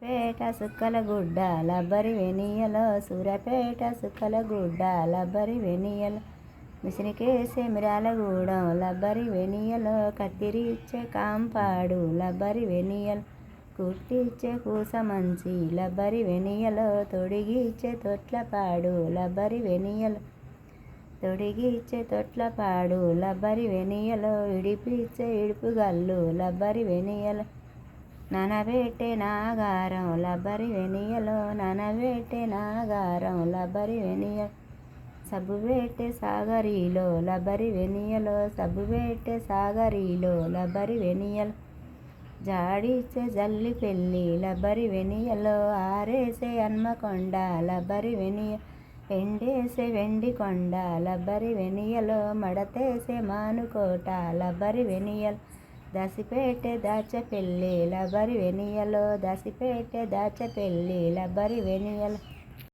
పేట సుక్కల గుడ్డ లబ్బరి వెనియలో సూరపేట సుక్కల గుడ్డ లబ్బరి వెనియలో మిషనికేసే మిరాలగూడెం లబ్బరి వెనియలో కత్తిరిచ్చే కాంపాడు లబ్బరి వెనియలో కుట్టిచ్చే కూసమంచి లబ్బరి వెనియలో తొడిగిచ్చే తొట్లపాడు లబ్బరి వెనియలో తొడిగిచ్చే తొట్లపాడు లబ్బరి వెనియలో ఇడిపిచ్చే ఇడుపుగల్లు లబ్బరి వెనియలో నానబెట్టే నాగారం లబ్బరి వెనియలో నానబెట్టే నాగారం లబ్బరి వెనియలో సబ్బు పెట్టే సాగరిలో లబ్బరి వెనియలో సబ్బు పెట్టే సాగరిలో లబ్బరి వెనియలో జాడిచ్చే జల్లి పెళ్ళి లబ్బరి వెనియలో ఆరేసే హన్మకొండ లబ్బరి వెనియ ఎండేసే వెండి కొండ లబ్బరి వెనియలో మడతేసే మానుకోట లబ్బరి వెనియలో దసిపేటే దాచపెల్లి లబ్బరి వెనియలో దసిపేటే దాచపెల్లి లబ్బరి వెనియలో